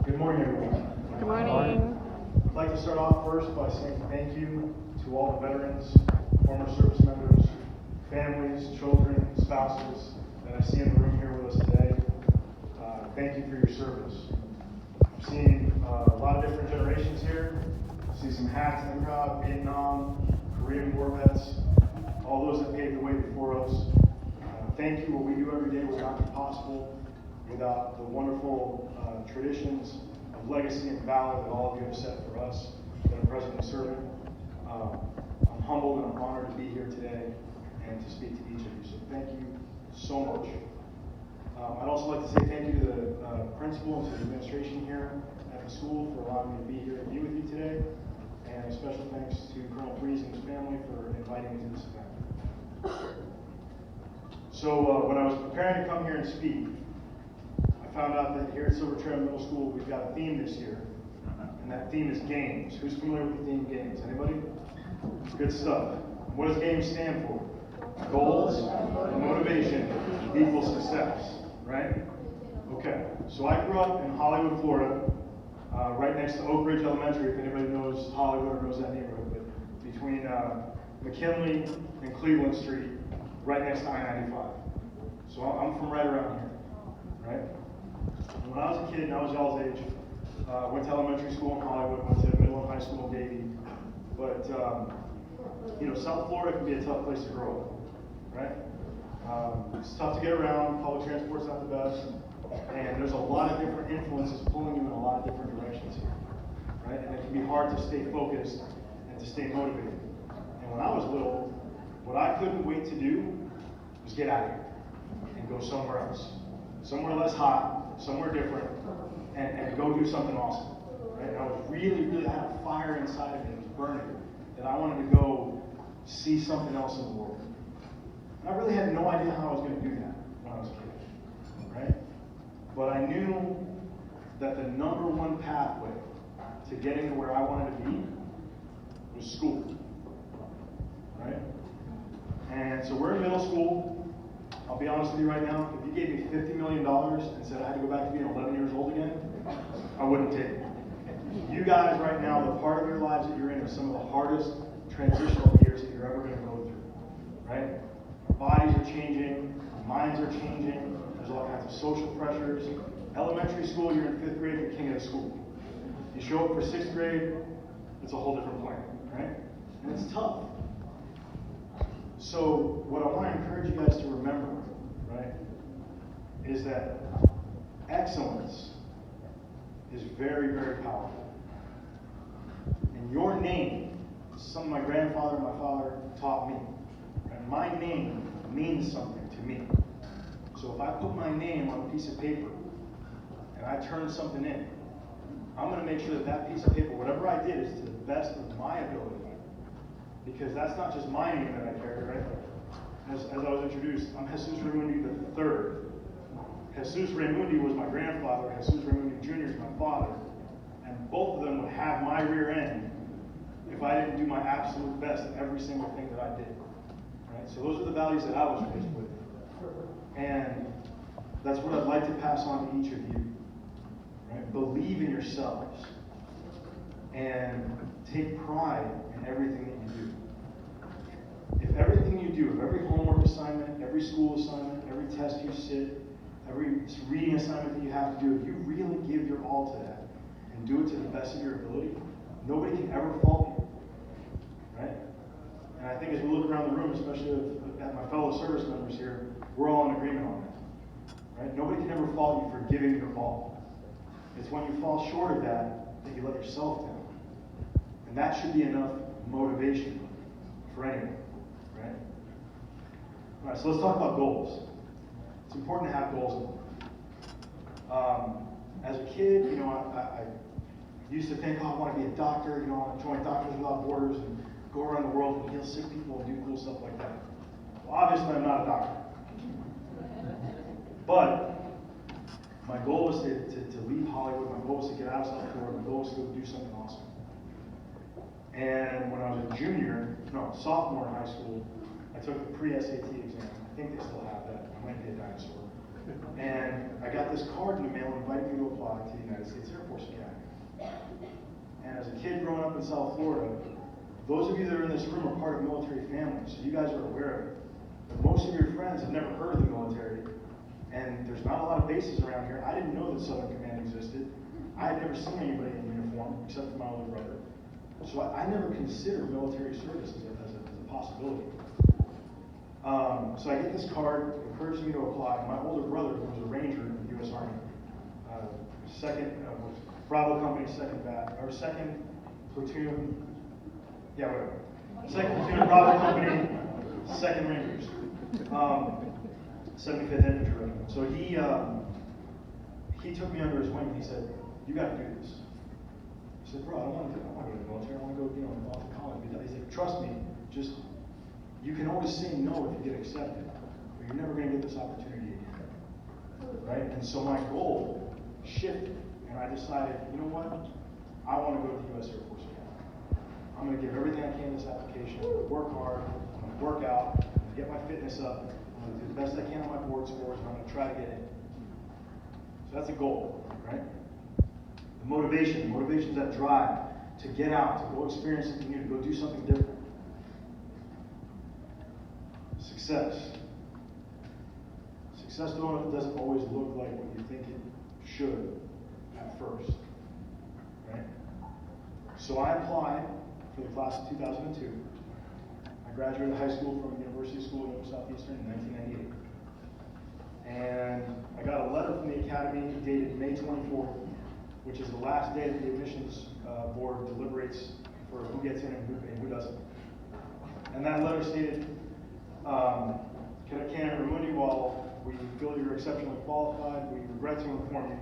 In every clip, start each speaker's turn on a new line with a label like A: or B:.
A: Good morning, everyone.
B: Good morning.
A: I'd like to start off first by saying thank you to all the veterans, former service members, families, children, spouses that I see in the room here with us today. Thank you for your service. I've seen a lot of different generations here. I see some hats in the crowd, Vietnam, Korean war vets, all those that paved the way before us. Thank you. What we do every day would not be possible without the wonderful traditions of legacy and valor that all of you have set for us that are presently serving. I'm humbled and I'm honored to be here today and to speak to each of you. So thank you so much. I'd also like to say thank you to the principal and to the administration here at the school for allowing me to be here and be with you today. And a special thanks to Colonel Breeze and his family for inviting me to this event. So when I was preparing to come here and speak, I found out that here at Silver Trail Middle School we've got a theme this year, and that theme is games. Who's familiar with the theme games? Anybody? Good stuff. What does GAMES stand for? Goals and motivation equals success, right? Okay, so I grew up in Hollywood, Florida, right next to Oak Ridge Elementary, if anybody knows Hollywood or knows that neighborhood, but between McKinley and Cleveland Street, right next to I-95. So I'm from right around here, right? And when I was a kid, and I was y'all's age, went to elementary school in Hollywood, went to middle and high school in Davie. But, South Florida can be a tough place to grow up, right? It's tough to get around, public transport's not the best, and there's a lot of different influences pulling you in a lot of different directions here, right? And it can be hard to stay focused and to stay motivated. And when I was little, what I couldn't wait to do was get out of here and go somewhere else. Somewhere less hot, somewhere different, and go do something awesome. Right? And I was really had a fire inside of me, it was burning, that I wanted to go see something else in the world. And I really had no idea how I was going to do that when I was a kid. Right? But I knew that the number one pathway to getting to where I wanted to be was school. Right? And so we're in middle school. I'll be honest with you right now, if you gave me $50 million and said I had to go back to being 11 years old again, I wouldn't take it. You guys right now, the part of your lives that you're in are some of the hardest transitional years that you're ever going to go through. Right? Our bodies are changing, our minds are changing, there's all kinds of social pressures. Elementary school, you're in 5th grade, you're king of the school. You show up for 6th grade, it's a whole different planet, right? And it's tough. So what I want to encourage you guys to remember, right, is that excellence is very, very powerful. And your name is something my grandfather and my father taught me. Right? My name means something to me. So if I put my name on a piece of paper and I turn something in, I'm going to make sure that that piece of paper, whatever I did, is to the best of my ability. Because that's not just my name that I carry, right? As I was introduced, I'm Jesus Raimundi III. Jesus Raimundi was my grandfather. Jesus Raimundi Jr. is my father. And both of them would have my rear end if I didn't do my absolute best at every single thing that I did. Right? So those are the values that I was raised with. And that's what I'd like to pass on to each of you. Right? Believe in yourselves. And take pride in everything that you do. If everything you do, if every homework assignment, every school assignment, every test you sit, every reading assignment that you have to do, if you really give your all to that and do it to the best of your ability, nobody can ever fault you. Right? And I think as we look around the room, especially at my fellow service members here, we're all in agreement on that. Right? Nobody can ever fault you for giving your all. It's when you fall short of that that you let yourself down. And that should be enough motivation for anyone, right? All right, so let's talk about goals. It's important to have goals. As a kid, I used to think, I want to be a doctor, I want to join Doctors Without Borders and go around the world and heal sick people and do cool stuff like that. Well, obviously, I'm not a doctor. But my goal was to leave Hollywood, my goal was to get out of South Florida, my goal was to go do something awesome. And when I was a sophomore in high school, I took the pre-SAT exam. I think they still have that. I might be a dinosaur. And I got this card in the mail inviting me to apply to the United States Air Force Academy. And as a kid growing up in South Florida, those of you that are in this room are part of military families, so you guys are aware of it. But most of your friends have never heard of the military, and there's not a lot of bases around here. I didn't know that Southern Command existed. I had never seen anybody in uniform except for my older brother. So I never considered military service as a possibility. So I get this card, encourages me to apply. My older brother, who was a Ranger in the U.S. Army, Bravo Company, second platoon, second platoon, Bravo Company, 2nd Rangers, 75th Infantry Regiment. So he took me under his wing and he said, "You got to do this." I said, "Bro, I don't want to go to the military. I want to go, off to college." He said, "Trust me, you can always say no if you get accepted, but you're never going to get this opportunity again." Right? And so my goal shifted, and I decided, you know what? I want to go to the U.S. Air Force Academy. I'm going to give everything I can in this application. I'm going to work hard. I'm going to work out. I'm going to get my fitness up. I'm going to do the best I can on my board scores, and I'm going to try to get in. So that's a goal, right? The motivation is that drive to get out, to go experience something new, to go do something different. Success doesn't always look like what you think it should at first, right? So I applied for the class of 2002. I graduated high school from University School in Southeastern in 1998. And I got a letter from the Academy dated May 24th, which is the last day that the admissions board deliberates for who gets in and who doesn't. And that letter stated, Kenneth Ramundi, while we feel you're exceptionally qualified, we regret to inform you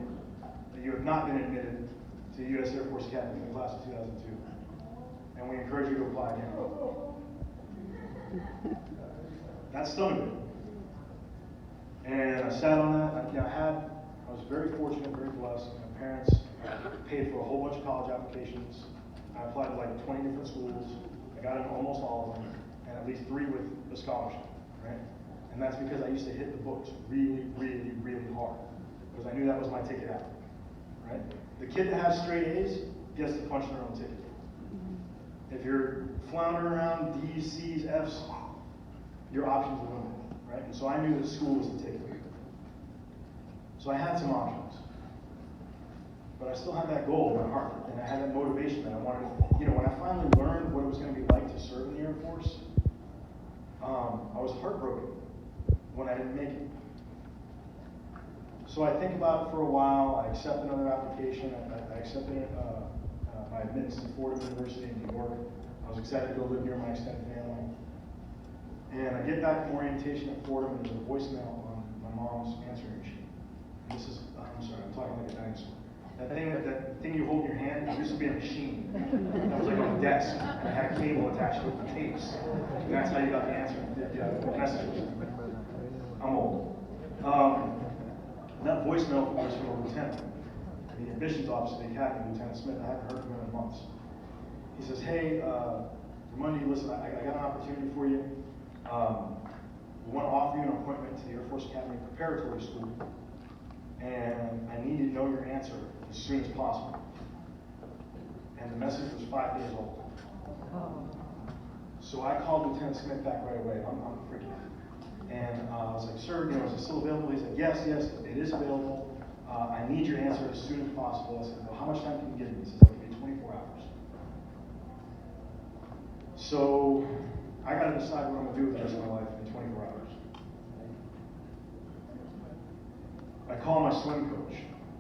A: that you have not been admitted to the U.S. Air Force Academy in the class of 2002. And we encourage you to apply again. That stung me. And I sat on that. I was very fortunate, very blessed. My parents paid for a whole bunch of college applications. I applied to like 20 different schools. I got in almost all of them, and at least 3 with a scholarship, right? And that's because I used to hit the books really, really, really hard, because I knew that was my ticket out, right? The kid that has straight A's gets to punch their own ticket. If you're floundering around D's, C's, F's, your options are limited, right? And so I knew that school was the ticket. So I had some options. But I still had that goal in my heart, and I had that motivation that I wanted to, when I finally learned what it was going to be like to serve in the Air Force, I was heartbroken when I didn't make it. So I think about it for a while. I accept another application. I accepted my admittance to Fordham University in New York. I was excited to go live near my extended family. And I get back from orientation at Fordham, and there's a voicemail on my mom's answering machine. And this is, I'm sorry, I'm talking like a dinosaur. That thing you hold in your hand, it used to be a machine. That was like on a desk, and it had a cable attached to it with tapes. And that's how you got the answer, the messages. I'm old. That voicemail was from a lieutenant, the admissions officer of the Academy, Lieutenant Smith. I haven't heard from him in months. He says, "Hey, Monday, listen, I got an opportunity for you. We want to offer you an appointment to the Air Force Academy Preparatory School, and I need you to know your answer as soon as possible." And the message was 5 days old. So I called Lieutenant Smith back right away. I'm freaking out. And I was like, "Sir, is it still available?" He said, yes, it is available. I need your answer as soon as possible. I said, "Well, how much time can you give me?" He says, "I'll give you 24 hours. So I got to decide what I'm going to do with the rest of my life in 24 hours. I call my swim coach.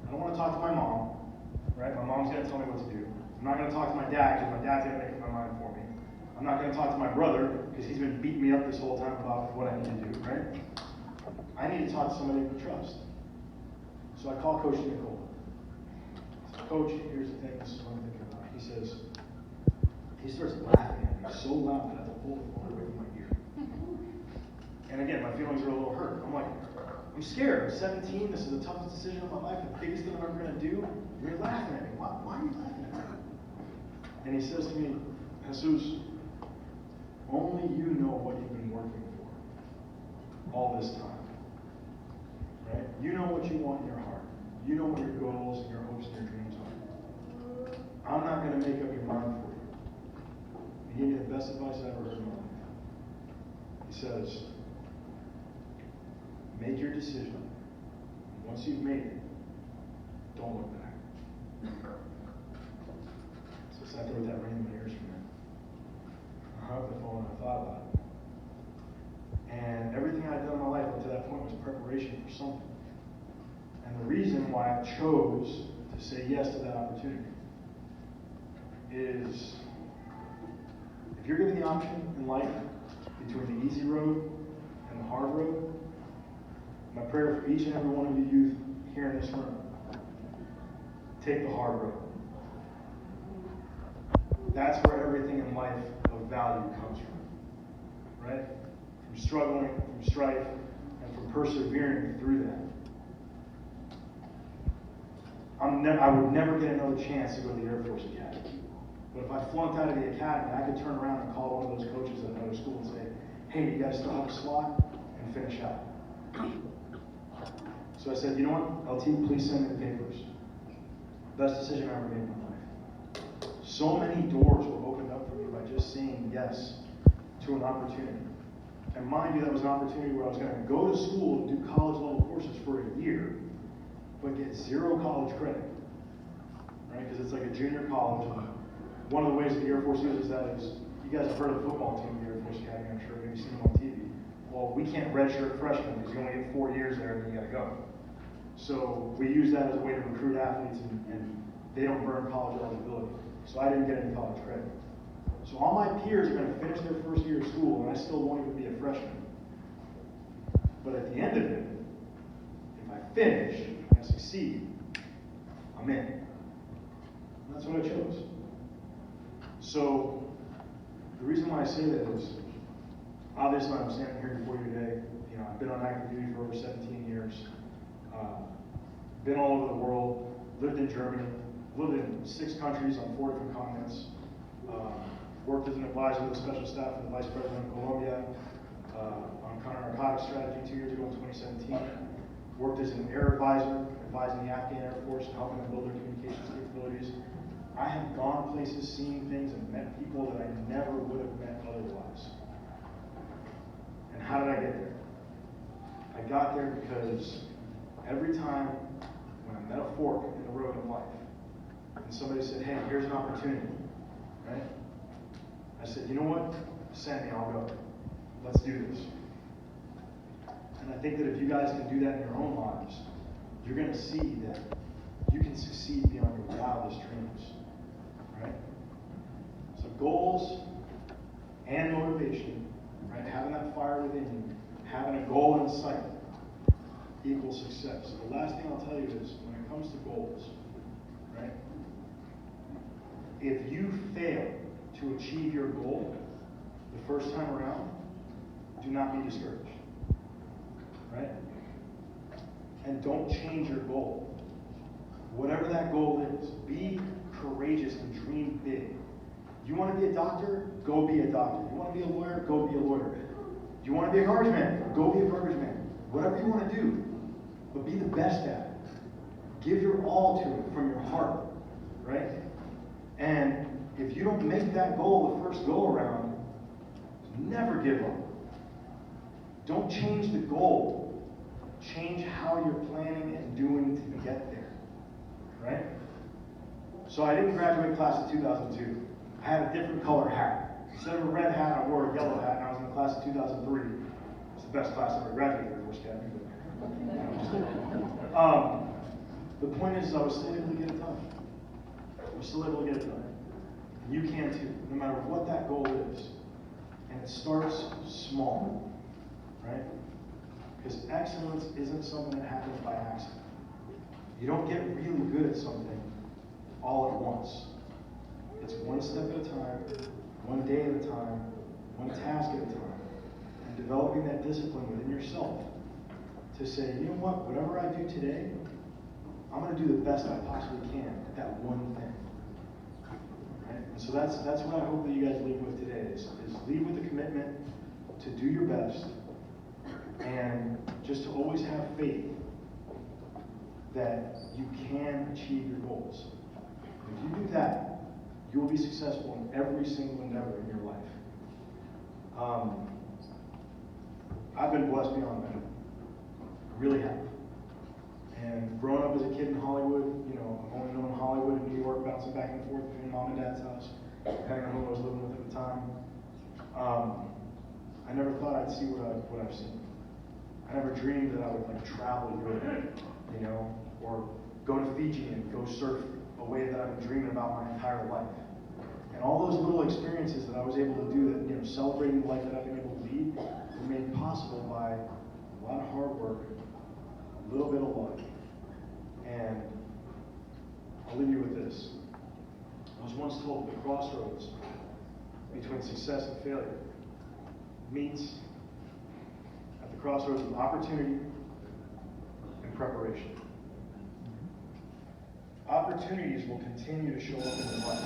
A: I don't want to talk to my mom, right? My mom's going to tell me what to do. I'm not going to talk to my dad because my dad's going to make up my mind for me. I'm not going to talk to my brother because he's been beating me up this whole time about what I need to do, right? I need to talk to somebody I can trust. So I call Coach Nicole. I said, "Coach, here's the thing. This is what I'm thinking about." He starts laughing at me so loud that I have to pull the phone away from my ear. And again, my feelings are a little hurt. I'm like, I'm scared. I'm 17. This is the toughest decision of my life, the biggest thing I'm ever going to do. You're laughing at me. Why are you laughing at me? And he says to me, "Jesus, only you know what you've been working for all this time." right? You know what you want in your heart. You know what your goals and your hopes and your dreams are. I'm not going to make up your mind for you. He gave me the best advice I ever heard in my life. He says, make your decision. Once you've made it, don't look back. So I sat there with that ring in my ears for a minute. I hung up the phone and I thought about it. And everything I'd done in my life up to that point was preparation for something. And the reason why I chose to say yes to that opportunity is, if you're given the option in life between the easy road and the hard road, my prayer for each and every one of you youth here in this room, take the hard road. That's where everything in life of value comes from, right? From struggling, from strife, and from persevering through that. I would never get another chance to go to the Air Force Academy. But if I flunked out of the academy, I could turn around and call one of those coaches at another school and say, hey, you guys still have a slot? And finish out. So I said, you know what, LT, please send me the papers. Best decision I ever made in my life. So many doors were opened up for me by just saying yes to an opportunity. And mind you, that was an opportunity where I was going to go to school and do college level courses for a year, but get 0 college credit. Right? Because it's like a junior college. One of the ways the Air Force uses that is, you guys have heard of the football team, the Air Force Academy, I'm sure, maybe seen them on TV. Well, we can't redshirt freshmen because you only get 4 years there and then you got to go. So we use that as a way to recruit athletes and they don't burn college eligibility. So I didn't get any college credit. So all my peers are going to finish their first year of school and I still won't even be a freshman. But at the end of it, if I finish and I succeed, I'm in. And that's what I chose. So the reason why I say that is, obviously I'm standing here before you today. You know, I've been on active duty for over 17 years. Been all over the world, lived in Germany, lived in 6 countries on 4 different continents, worked as an advisor to the special staff of the Vice President of Colombia on counter-narcotics strategy 2 years ago in 2017. Worked as an air advisor, advising the Afghan Air Force and helping them build their communications capabilities. I have gone places, seen things, and met people that I never would have met otherwise. And how did I get there? I got there because every time when I met a fork in the road of life, and somebody said, hey, here's an opportunity, right? I said, you know what? Send me, I'll go. Let's do this. And I think that if you guys can do that in your own lives, you're going to see that you can succeed beyond your wildest dreams, right? So goals and motivation, right? Having that fire within you, having a goal in sight, equals success. So the last thing I'll tell you is, when it comes to goals, right? If you fail to achieve your goal the first time around, do not be discouraged, right? And don't change your goal. Whatever that goal is, be courageous and dream big. You want to be a doctor? Go be a doctor. You want to be a lawyer? Go be a lawyer. You want to be a garbage man? Go be a garbage man. Whatever you want to do, but be the best at it. Give your all to it from your heart, right? And if you don't make that goal the first go around, never give up. Don't change the goal. Change how you're planning and doing to get there, right? So I didn't graduate class of 2002. I had a different color hat. Instead of a red hat, I wore a yellow hat, and I was in the class of 2003. It's the best class I ever graduated in, Air Force Academy. The point is, I was still able to get it done. I was still able to get it done. And you can too, no matter what that goal is. And it starts small, right? Because excellence isn't something that happens by accident. You don't get really good at something all at once. It's one step at a time, one day at a time, one task at a time. And developing that discipline within yourself to say, you know what, whatever I do today, I'm going to do the best I possibly can at that one thing. Right? And so that's what I hope that you guys leave with today, is leave with the commitment to do your best and just to always have faith that you can achieve your goals. If you do that, you will be successful in every single endeavor in your life. I've been blessed beyond measure. I really have. And growing up as a kid in Hollywood, I've only known Hollywood and New York, bouncing back and forth between mom and dad's house, depending on who I was living with at the time. I never thought I'd see what I've seen. I never dreamed that I would travel Europe, or go to Fiji and go surf a way that I've been dreaming about my entire life. And all those little experiences that I was able to do, that celebrating the life that I've been able to lead, were made possible by a lot of hard work, a little bit of luck, and I'll leave you with this. I was once told the crossroads between success and failure meets at the crossroads of opportunity and preparation. Opportunities will continue to show up in your life.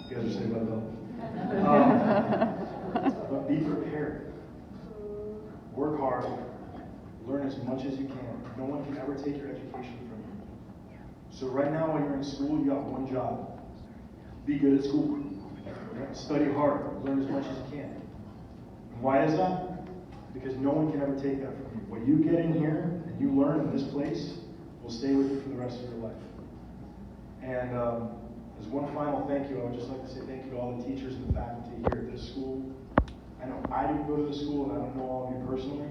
A: You guys are saying but be prepared. Work hard. Learn as much as you can. No one can ever take your education from you. So right now while you're in school, you got one job. Be good at school. Study hard. Learn as much as you can. And why is that? Because no one can ever take that from you. What you get in here and you learn in this place will stay with you for the rest of your life. And as one final thank you, I would just like to say thank you to all the teachers and the faculty here at this school. I know I didn't go to the school and I don't know all of you personally,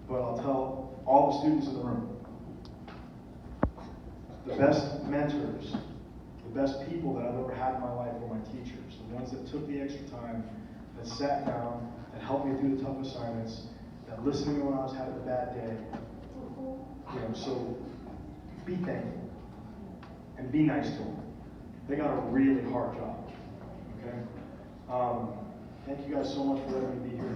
A: but I'll tell all the students in the room. The best mentors, the best people that I've ever had in my life were my teachers. The ones that took the extra time, that sat down, that helped me through the tough assignments, that listened to me when I was having a bad day. So be thankful and be nice to them. They got a really hard job. Okay? Thank you guys so much for letting me be here.